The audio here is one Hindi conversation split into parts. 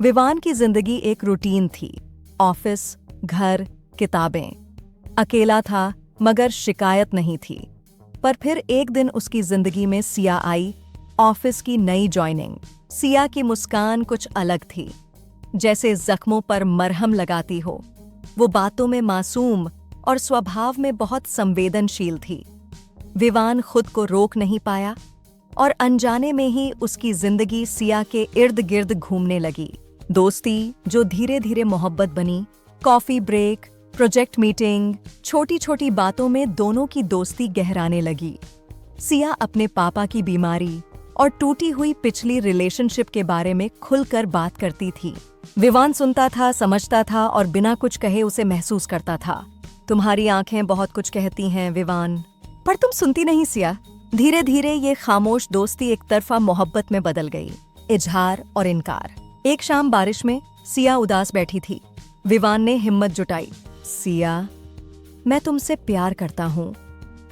विवान की जिंदगी एक रूटीन थी। ऑफिस, घर, किताबें। अकेला था मगर शिकायत नहीं थी। पर फिर एक दिन उसकी जिंदगी में सिया आई। ऑफिस की नई ज्वाइनिंग। सिया की मुस्कान कुछ अलग थी, जैसे जख्मों पर मरहम लगाती हो। वो बातों में मासूम और स्वभाव में बहुत संवेदनशील थी। विवान खुद को रोक नहीं पाया और अनजाने में ही उसकी जिंदगी सिया के इर्द गिर्द घूमने लगी। दोस्ती जो धीरे धीरे मोहब्बत बनी। कॉफी ब्रेक, प्रोजेक्ट मीटिंग, छोटी छोटी बातों में दोनों की दोस्ती गहराने लगी। सिया अपने पापा की बीमारी और टूटी हुई पिछली रिलेशनशिप के बारे में खुलकर बात करती थी। विवान सुनता था, समझता था और बिना कुछ कहे उसे महसूस करता था। तुम्हारी आंखें बहुत कुछ कहती हैं विवान, पर तुम सुनती नहीं सिया। धीरे धीरे ये खामोश दोस्ती एक तरफा मोहब्बत में बदल गई। इजहार और इनकार। एक शाम बारिश में सिया उदास बैठी थी। विवान ने हिम्मत जुटाई। सिया, मैं तुमसे प्यार करता हूँ।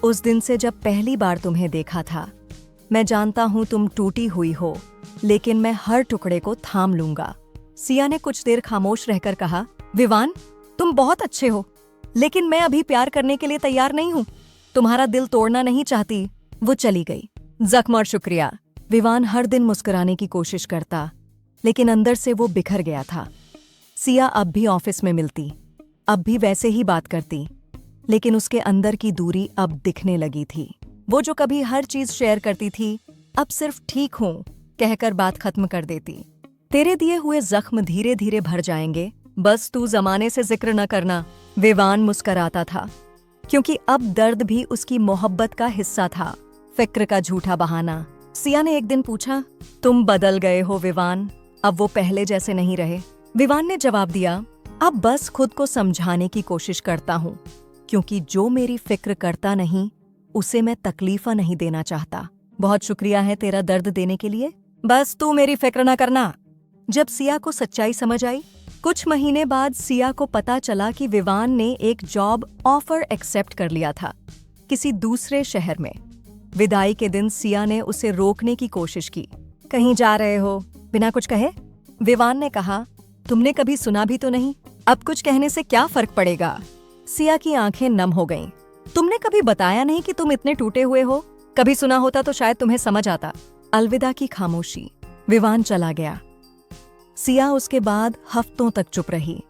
उस दिन से जब पहली बार तुम्हें देखा था। मैं जानता हूँ तुम टूटी हुई हो, लेकिन मैं हर टुकड़े को थाम लूंगा। सिया ने कुछ देर खामोश रहकर कहा, विवान, तुम बहुत अच्छे हो, लेकिन मैं अभी प्यार करने के लिए तैयार नहीं हूँ। तुम्हारा दिल तोड़ना नहीं चाहती। वो चली गई। जख्म और शुक्रिया। विवान हर दिन मुस्कुराने की कोशिश करता, लेकिन अंदर से वो बिखर गया था। सिया अब भी ऑफिस में मिलती, अब भी वैसे ही बात करती, लेकिन उसके अंदर की दूरी अब दिखने लगी थी। वो जो कभी हर चीज शेयर करती थी, अब सिर्फ ठीक हूं कहकर बात खत्म कर देती। तेरे दिए हुए जख्म धीरे धीरे भर जाएंगे, बस तू जमाने से जिक्र न करना। विवान मुस्कराता था, क्योंकि अब दर्द भी उसकी मोहब्बत का हिस्सा था। फिक्र का झूठा बहाना। सिया ने एक दिन पूछा, तुम बदल गए हो विवान, अब वो पहले जैसे नहीं रहे। विवान ने जवाब दिया, अब बस खुद को समझाने की कोशिश करता हूँ, क्योंकि जो मेरी फिक्र करता नहीं, उसे मैं तकलीफा नहीं देना चाहता। बहुत शुक्रिया है तेरा दर्द देने के लिए, बस तू मेरी फिक्र ना करना। जब सिया को सच्चाई समझ आई, कुछ महीने बाद सिया को पता चला कि विवान ने एक जॉब ऑफर एक्सेप्ट कर लिया था, किसी दूसरे शहर में। विदाई के दिन सिया ने उसे रोकने की कोशिश की। कहीं जा रहे हो? बिना कुछ कहे। विवान ने कहा, तुमने कभी सुना भी तो नहीं, अब कुछ कहने से क्या फर्क पड़ेगा। सिया की आंखें नम हो गईं। तुमने कभी बताया नहीं कि तुम इतने टूटे हुए हो, कभी सुना होता तो शायद तुम्हें समझ आता। अलविदा की खामोशी। विवान चला गया। सिया उसके बाद हफ्तों तक चुप रही।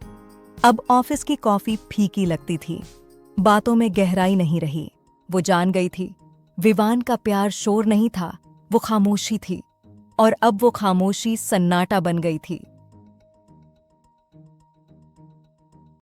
अब ऑफिस की कॉफी फीकी लगती थी, बातों में गहराई नहीं रही। वो जान गई थी, विवान का प्यार शोर नहीं था, वो खामोशी थी, और अब वो खामोशी सन्नाटा बन गई थी।